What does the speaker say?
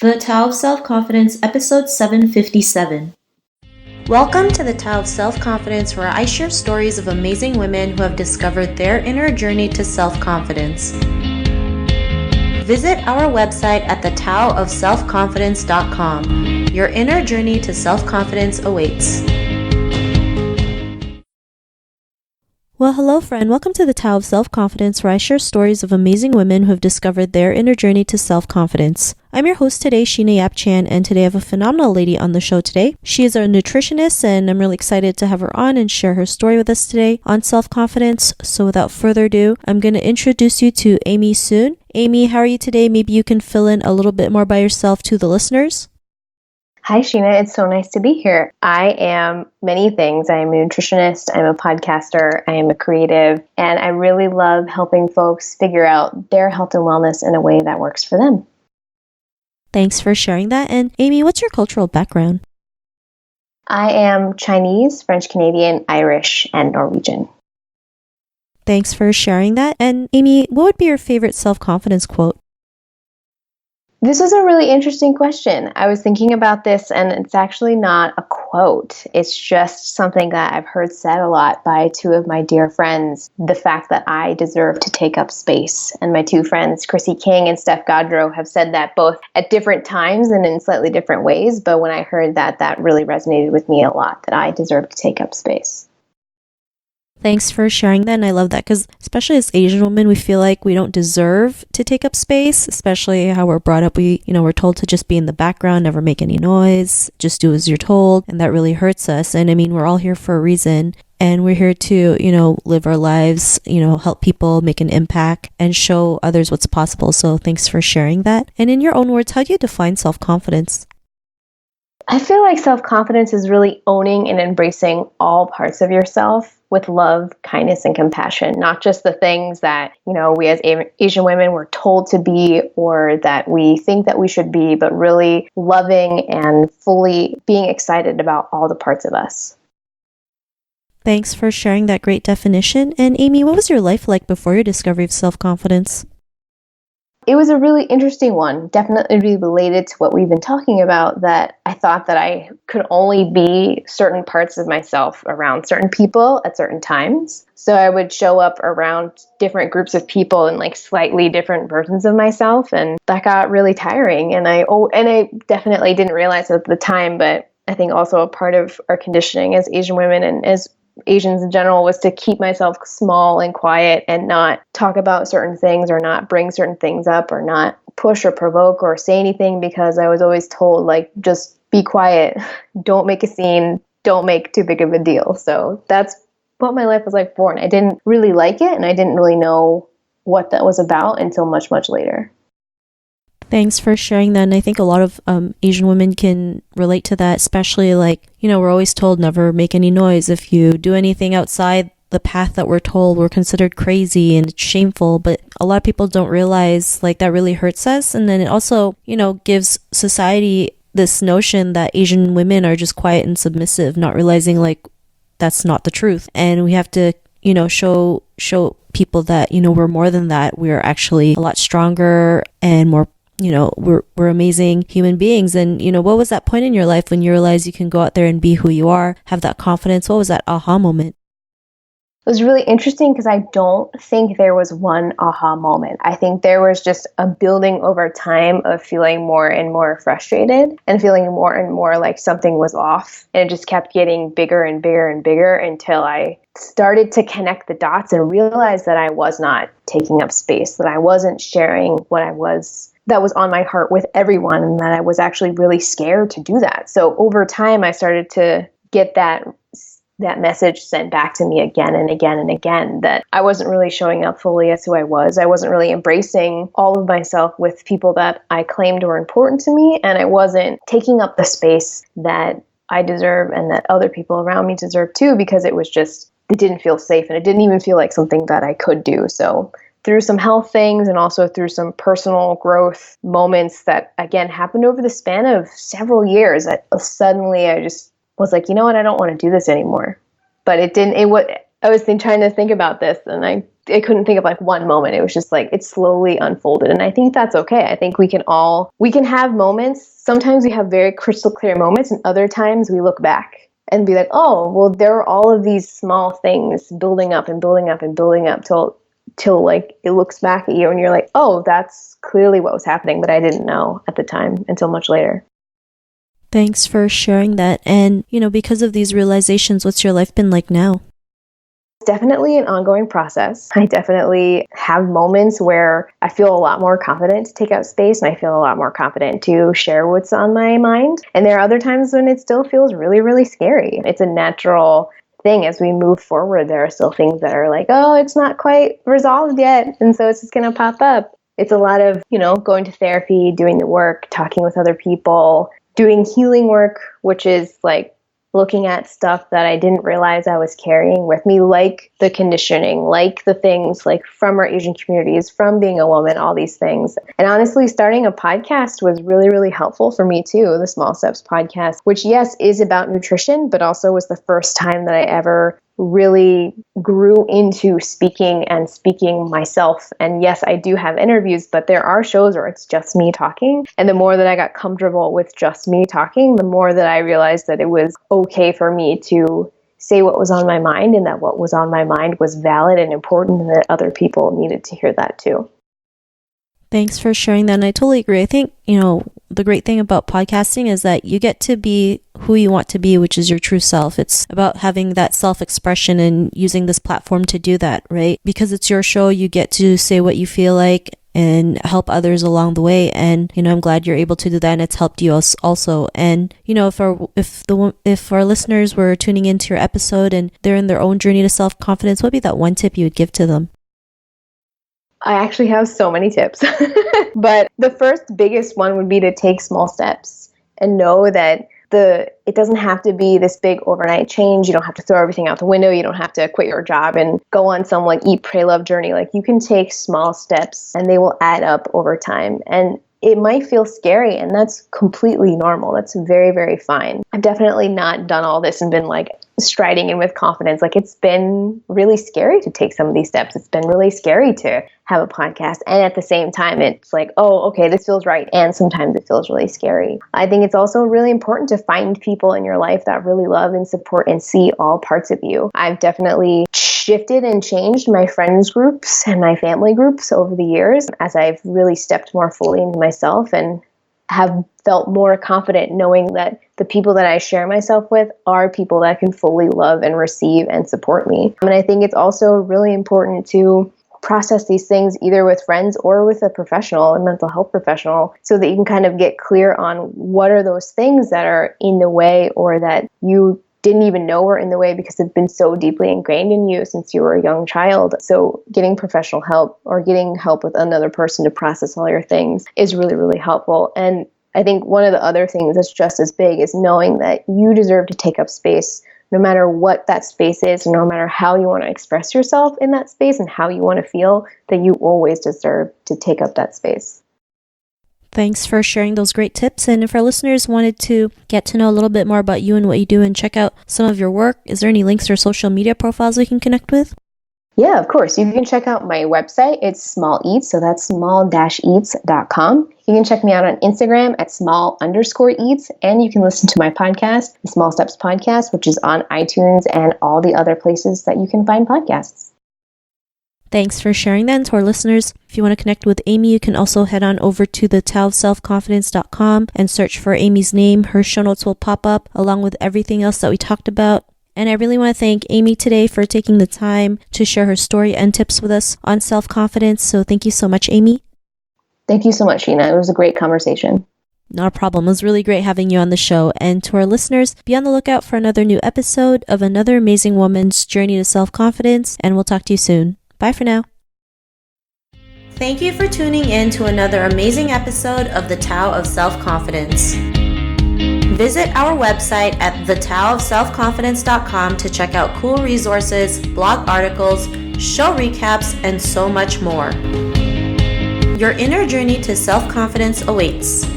The Tao of Self-Confidence, episode 757. Welcome to the Tao of Self-Confidence, where I share stories of amazing women who have discovered their inner journey to self-confidence. Visit our website at thetaoofselfconfidence.com. Your inner journey to self-confidence awaits. Well, hello friend. Welcome to the Tao of Self-Confidence, where I share stories of amazing women who have discovered their inner journey to self-confidence. I'm your host today, Sheena Yap Chan, and today I have a phenomenal lady on the show today. She is a nutritionist, and I'm really excited to have her on and share her story with us today on self-confidence. So without further ado, I'm going to introduce you to Aimée Suen. Aimée, how are you today? Maybe you can fill in a little bit more by yourself to the listeners. Hi, Sheena. It's so nice to be here. I am many things. I am a nutritionist, I'm a podcaster, I am a creative, and I really love helping folks figure out their health and wellness in a way that works for them. Thanks for sharing that. And Aimée, what's your cultural background? I am Chinese, French Canadian, Irish, and Norwegian. Thanks for sharing that. And Aimée, what would be your favorite self-confidence quote? This is a really interesting question. I was thinking about this, and it's actually not a quote. It's just something that I've heard said a lot by two of my dear friends, the fact that I deserve to take up space. And my two friends, Chrissy King and Steph Godreau, have said that both at different times and in slightly different ways. But when I heard that, that really resonated with me a lot, that I deserve to take up space. Thanks for sharing that, and I love that because especially as Asian women, we feel like we don't deserve to take up space, especially how we're brought up. We're told to just be in the background, never make any noise, just do as you're told, and that really hurts us. And I mean, we're all here for a reason, and we're here to, live our lives, help people, make an impact, and show others what's possible. So thanks for sharing that. And in your own words, how do you define self-confidence? I feel like self-confidence is really owning and embracing all parts of yourself with love, kindness, and compassion, not just the things that, we as Asian women were told to be or that we think that we should be, but really loving and fully being excited about all the parts of us. Thanks for sharing that great definition. And Aimée, what was your life like before your discovery of self-confidence? It was a really interesting one, definitely related to what we've been talking about, that I thought that I could only be certain parts of myself around certain people at certain times. So I would show up around different groups of people and slightly different versions of myself, and that got really tiring. And I definitely didn't realize it at the time, but I think also a part of our conditioning as Asian women and as Asians in general was to keep myself small and quiet and not talk about certain things or not bring certain things up or not push or provoke or say anything, because I was always told, just be quiet, don't make a scene, don't make too big of a deal. So that's what my life was like before. And I didn't really like it, and I didn't really know what that was about until much, much later. Thanks for sharing that. And I think a lot of Asian women can relate to that, especially we're always told never make any noise. If you do anything outside the path that we're told, we're considered crazy and it's shameful. But a lot of people don't realize that really hurts us. And then it also, gives society this notion that Asian women are just quiet and submissive, not realizing that's not the truth. And we have to, show people that, we're more than that. We're actually a lot stronger and more we're amazing human beings. And, what was that point in your life when you realized you can go out there and be who you are, have that confidence? What was that aha moment? It was really interesting because I don't think there was one aha moment. I think there was just a building over time of feeling more and more frustrated and feeling more and more like something was off. And it just kept getting bigger and bigger and bigger until I started to connect the dots and realize that I was not taking up space, that I wasn't sharing that was on my heart with everyone, and that I was actually really scared to do that. So over time, I started to get that message sent back to me again and again and again, that I wasn't really showing up fully as who I was. I wasn't really embracing all of myself with people that I claimed were important to me, and I wasn't taking up the space that I deserve and that other people around me deserve too, because it didn't feel safe, and it didn't even feel like something that I could do. So through some health things and also through some personal growth moments that, again, happened over the span of several years, suddenly I just was like, you know what, I don't want to do this anymore. But it didn't, I was trying to think about this, and I I couldn't think of like one moment. It was just like it slowly unfolded. And I think that's okay. I think we can have moments. Sometimes we have very crystal clear moments, and other times we look back and be like, oh, well, there are all of these small things building up and building up and building up till like it looks back at you and you're like, oh, that's clearly what was happening, but I didn't know at the time until much later. Thanks for sharing that. And, because of these realizations, what's your life been like now? Definitely an ongoing process. I definitely have moments where I feel a lot more confident to take out space, and I feel a lot more confident to share what's on my mind. And there are other times when it still feels really, really scary. It's a natural thing as we move forward. There are still things that are like, oh, it's not quite resolved yet, and so it's just going to pop up. It's a lot of, going to therapy, doing the work, talking with other people, doing healing work, which is like looking at stuff that I didn't realize I was carrying with me, like the conditioning, like the things like from our Asian communities, from being a woman, all these things. And honestly, starting a podcast was really, really helpful for me too, the Small Steps podcast, which yes, is about nutrition, but also was the first time that I ever really grew into speaking myself. And yes, I do have interviews, but there are shows where it's just me talking. And the more that I got comfortable with just me talking, the more that I realized that it was okay for me to say what was on my mind, and that what was on my mind was valid and important, and that other people needed to hear that too. Thanks for sharing that. And I totally agree. I think, the great thing about podcasting is that you get to be who you want to be, which is your true self. It's about having that self-expression and using this platform to do that, right? Because it's your show, you get to say what you feel like and help others along the way. And, I'm glad you're able to do that, and it's helped you also. And, if our listeners were tuning into your episode and they're in their own journey to self-confidence, what would be that one tip you would give to them? I actually have so many tips, but the first biggest one would be to take small steps and know that it doesn't have to be this big overnight change. You don't have to throw everything out the window. You don't have to quit your job and go on some like eat, pray, love journey. Like you can take small steps and they will add up over time. And it might feel scary, and that's completely normal. That's very, very fine. I've definitely not done all this and been like striding in with confidence. Like it's been really scary to take some of these steps. It's been really scary to have a podcast. And at the same time, it's like, oh, okay, this feels right. And sometimes it feels really scary. I think it's also really important to find people in your life that really love and support and see all parts of you. I've definitely shifted and changed my friends groups and my family groups over the years as I've really stepped more fully into myself and have felt more confident knowing that the people that I share myself with are people that can fully love and receive and support me. And I think it's also really important to process these things either with friends or with a professional, a mental health professional, so that you can kind of get clear on what are those things that are in the way or that you didn't even know were in the way because it's been so deeply ingrained in you since you were a young child. So getting professional help or getting help with another person to process all your things is really, really helpful. And I think one of the other things that's just as big is knowing that you deserve to take up space no matter what that space is, no matter how you want to express yourself in that space and how you want to feel, that you always deserve to take up that space. Thanks for sharing those great tips. And if our listeners wanted to get to know a little bit more about you and what you do and check out some of your work, is there any links or social media profiles we can connect with? Yeah, of course. You can check out my website. It's Small Eats, so that's small-eats.com. You can check me out on Instagram at small_eats, and you can listen to my podcast, the Small Steps Podcast, which is on iTunes and all the other places that you can find podcasts. Thanks for sharing that. And to our listeners, if you want to connect with Aimée, you can also head on over to the taoofselfconfidence.com and search for Aimée's name. Her show notes will pop up along with everything else that we talked about. And I really want to thank Aimée today for taking the time to share her story and tips with us on self-confidence. So thank you so much, Aimée. Thank you so much, Sheena. It was a great conversation. Not a problem. It was really great having you on the show. And to our listeners, be on the lookout for another new episode of another amazing woman's journey to self-confidence. And we'll talk to you soon. Bye for now. Thank you for tuning in to another amazing episode of The Tao of Self-Confidence. Visit our website at thetaoofselfconfidence.com to check out cool resources, blog articles, show recaps, and so much more. Your inner journey to self-confidence awaits.